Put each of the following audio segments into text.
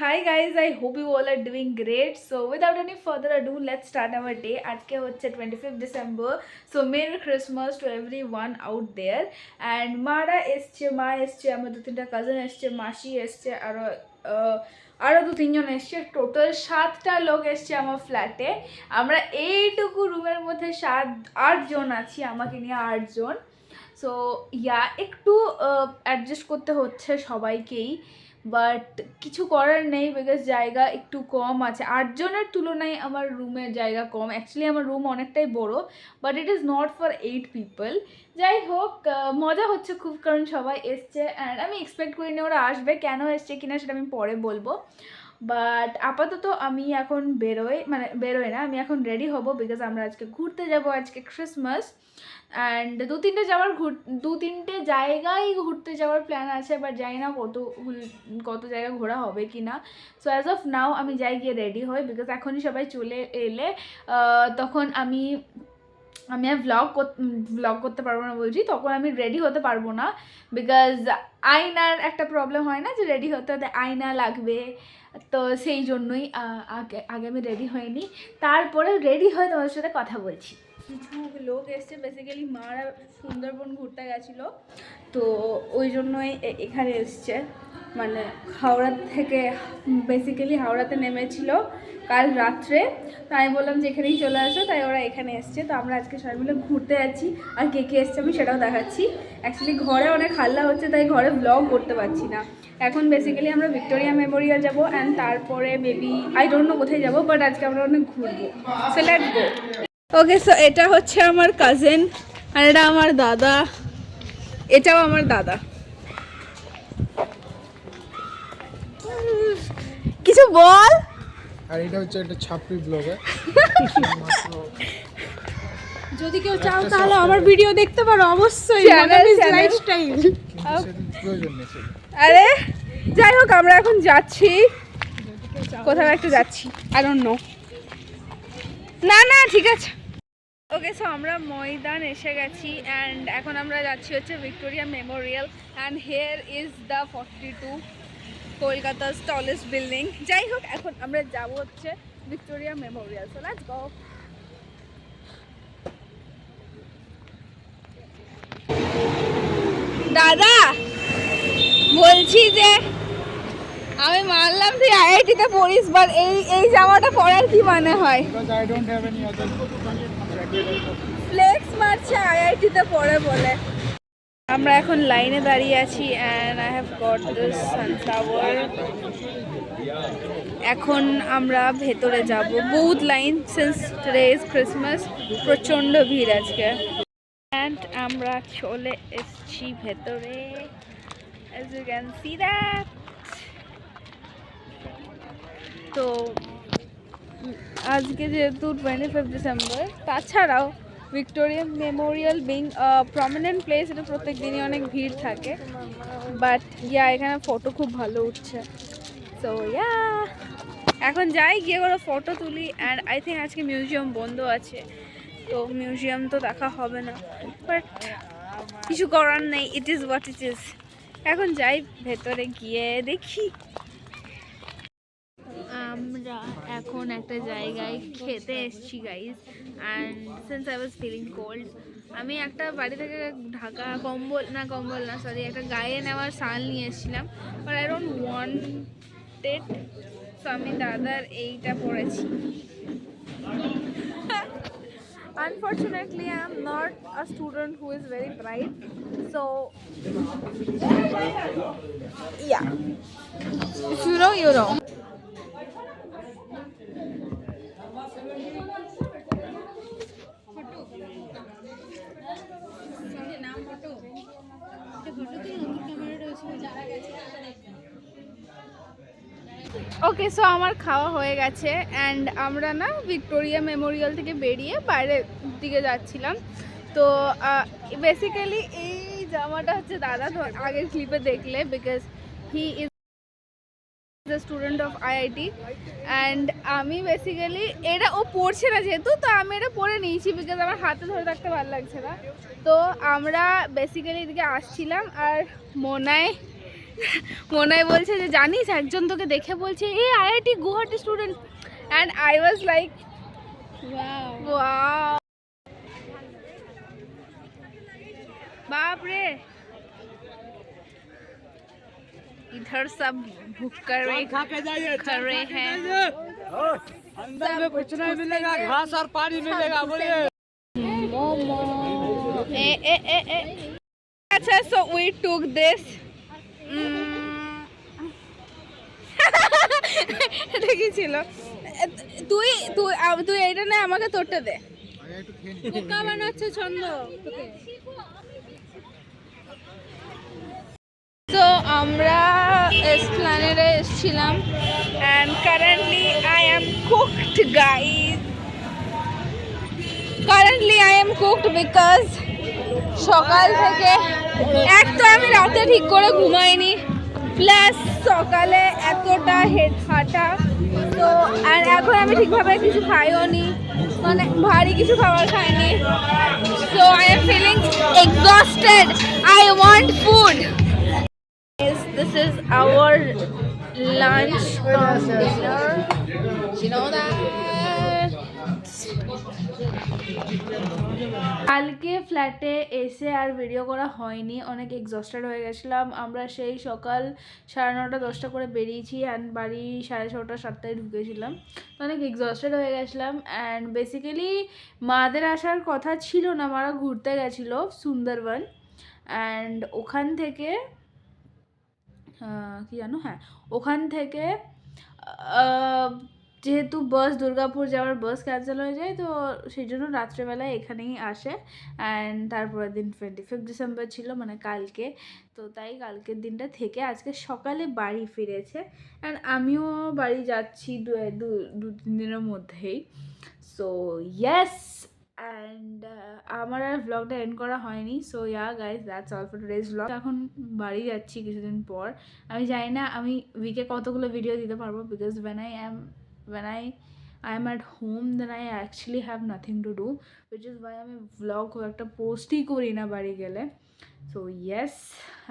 Hi guys, I hope you all are doing great. So without any further ado, let's start our day. আজকে হচ্ছে 25th December. So Merry Christmas to everyone out there. And মা এসছে, আমার দু তিনটা cousin এসছে, মাসি এসছে, আরো দু তিনজন এসছে, টোটাল 7টা লোক এসছে আমার ফ্ল্যাটে। আমরা এইটুকু রুমের মধ্যে 8 জন আছি, আমাকে নিয়ে 8 জন। সো একটু অ্যাডজাস্ট করতে হচ্ছে সবাইকেই, বাট কিছু করার নেই বিকজ জায়গা একটু কম আছে। 8 জনের তুলনায় আমার রুমের জায়গা কম। অ্যাকচুয়ালি আমার রুম অনেকটাই বড়, but it is not for 8 people. যাই হোক, মজা হচ্ছে খুব, কারণ সবাই এসছে অ্যান্ড আমি এক্সপেক্ট করিনি ওরা আসবে। কেন এসছে কিনা সেটা আমি পরে বলবো। বাট আপাতত আমি এখন বেরোই না, আমি এখন রেডি হব বিকজ আমরা আজকে ঘুরতে যাব। আজকে ক্রিসমাস অ্যান্ড দু তিনটে জায়গায় ঘুরতে যাওয়ার প্ল্যান আছে, বাট জানি না কত জায়গা ঘোরা হবে কি না। সো অ্যাজ অফ নাও আমি গিয়ে রেডি হই বিকজ এখনই সবাই চলে এলে তখন আমি আর ব্লগ করতে পারবো না বলছি, তখন আমি রেডি হতে পারবো না বিকজ আয়নার একটা প্রবলেম হয় না, যে রেডি হতে হতে আয়না লাগবে। তো সেই জন্যই আগে আমি রেডি হইনি, তারপরে রেডি হয়ে তোমাদের সাথে কথা বলছি। কিছু লোক এসছে, বেসিক্যালি মারা সুন্দরবন ঘুরতে গেছিলো, তো ওই জন্যই এখানে এসছে। মানে হাওড়াতে নেমেছিল কাল রাত্রে, তাই আমি বললাম যে এখানেই চলে আসো, তাই ওরা এখানে এসছে। তো আমরা আজকে সবাই মিলে ঘুরতে যাচ্ছি, আর কে কে এসছে আমি সেটাও দেখাচ্ছি। অ্যাকচুয়ালি ঘরে অনেক হাল্লা হচ্ছে, তাই ঘরে ব্লগ করতে পারছি না। এখন বেসিক্যালি আমরা ভিক্টোরিয়া মেমোরিয়াল যাবো অ্যান্ড তারপরে মেবি আই ডোন্ট নো কোথায় যাবো, বাট আজকে আমরা অনেক ঘুরবো। So let's go. Okay, so এটা হচ্ছে আমার কাজিন আর এটা আমার দাদা, এটাও আমার দাদা। কিছু বল। আর এটা হচ্ছে একটা ছাপড়ি ব্লগার। যদি কেউ চাও তাহলে আমার ভিডিও দেখতে পারো অবশ্যই, লাইফস্টাইল। আরে যাই হোক, আমরা এখন যাচ্ছি কোথাও একটা যাচ্ছি, আই ডোন্ট নো। না ঠিক আছে। ওকে, সো আমরা ময়দান এসে গেছি অ্যান্ড এখন আমরা যাচ্ছি হচ্ছে Victoria Memorial and hair is the 42 কলকাতার টলেস্ট বিল্ডিং। যাই হোক, এখন আমরা যাব হচ্ছে Victoria Memorial. So let's go. দাদা বলছি যে আমি মানলাম তুই আইআইটিতে পড়িস, বাট এই জামাটা পরার কি মানে হয়? ফ্লেক্স মারছে আইআইটিতে পড়ে বলে। আমরা এখন লাইনে দাঁড়িয়ে আছি and I have got this sunflower. এখন আমরা ভেতরে যাব, বহুত line since today is Christmas, প্রচণ্ড ভিড় আজকে। অ্যান্ড আমরা চলে এসেছি ভেতরে, as you can see that. তো আজকে যেহেতু 25 ডিসেম্বর, তাছাড়াও Victoria Memorial being prominent place, এটা প্রত্যেক দিনই অনেক ভিড় থাকে, বাট এখানে ফটো খুব ভালো উঠছে। সো এখন যাই, গিয়ে করে ফটো তুলি। অ্যান্ড আই থিঙ্ক আজকে মিউজিয়াম বন্ধ আছে, তো মিউজিয়াম তো দেখা হবে না, বাট কিছু করার নেই, it is what it is. এখন যাই ভেতরে গিয়ে দেখি। আমরা এখন একটা জায়গায় খেতে এসেছি guys, and since I was feeling cold, আমি একটা বাড়ি থেকে ঢাকা কম্বল না সরি, একটা গায়ে নেওয়ার শাল নিয়ে এসেছিলাম, but I don't want it. So আমি দাদার এইটা পরেছি। Unfortunately, I am not a student who is very bright, so if you know, you know. Okay, so আমার খাওয়া হয়ে গেছে অ্যান্ড আমরা না ভিক্টোরিয়া মেমোরিয়াল থেকে বেরিয়ে বাইরের দিকে যাচ্ছিলাম। তো বেসিক্যালি এই জামাটা হচ্ছে দাদা আগের ক্লিপে দেখলে, because he is the student of IIT and আমি বেসিক্যালি এটা ও পড়ছে না যেহেতু, তো আমি এটা পরে নিয়েছি বিকজ আমার হাতে ধরে থাকতে ভালো লাগছে না। তো আমরা বেসিক্যালি এদিকে আসছিলাম আর মোনায় মনে হয় বলছে যে জানিস একজন তোকে দেখে বলছে এ IIT Guwahati student and I was like wow बाप रे इधर सब भूख कर रहे हैं अंदर में कुछ नहीं मिलेगा, घास और पानी मिलेगा। बोलिए मोमो ए अच्छा so we took this এটা কি ছিল তুই তুই তুই এটা না আমাকে তোরটা দে পোকা বানাচ্ছে ছন্দ তোকে তো আমরা এসপ্ল্যানেডে এসেছিলাম and currently I am cooked guys currently I am cooked because সকাল থেকে এক তো আমি রাতে ঠিক করে ঘুমাইনি প্লাস সকালে এতটা হাঁটা তো আর এখন আমি ঠিকভাবে কিছু খাইও নি মানে ভারী কিছু খাবার খাইনি so I am feeling exhausted I want food this is our lunch from dinner you know that কালকে ফ্ল্যাটে এসে আর ভিডিও করা হয়নি অনেক এক্সস্টেড হয়ে গেছিলাম আমরা সেই সকাল 9:30 10টা করে বেরিয়েছি অ্যান্ড বাড়ি 6:30 7টায় ঢুকেছিলাম তো অনেক এক্সস্টেড হয়ে গেছিলাম অ্যান্ড বেসিক্যালি মাদের আসার কথা ছিল না মারা ঘুরতে গেছিলো সুন্দরবন অ্যান্ড ওখান থেকে কি জানো হ্যাঁ ওখান থেকে যেহেতু বাস দুর্গাপুর যাওয়ার বাস ক্যান্সেল হয়ে যায় তো সেই জন্য রাত্রেবেলায় এখানেই আসে অ্যান্ড তারপরের দিন 25 ডিসেম্বর ছিল মানে কালকে তো তাই কালকের দিনটা থেকে আজকে সকালে বাড়ি ফিরেছে অ্যান্ড আমিও বাড়ি যাচ্ছি দু তিন দিনের মধ্যেই সো ইয়েস অ্যান্ড আমার আর ভ্লগটা এন্ড করা হয়নি so yeah guys that's all for today's vlog এখন বাড়ি যাচ্ছি কিছুদিন পর আমি জানি না আমি উইকে কতগুলো ভিডিও দিতে পারবো because when I am at home then I actually have nothing to do which is why আমি vlog খুব একটা পোস্টই করি না বাড়ি গেলে so yes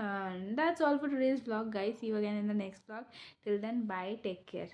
and that's all for today's vlog guys see you again in the next vlog till then bye take care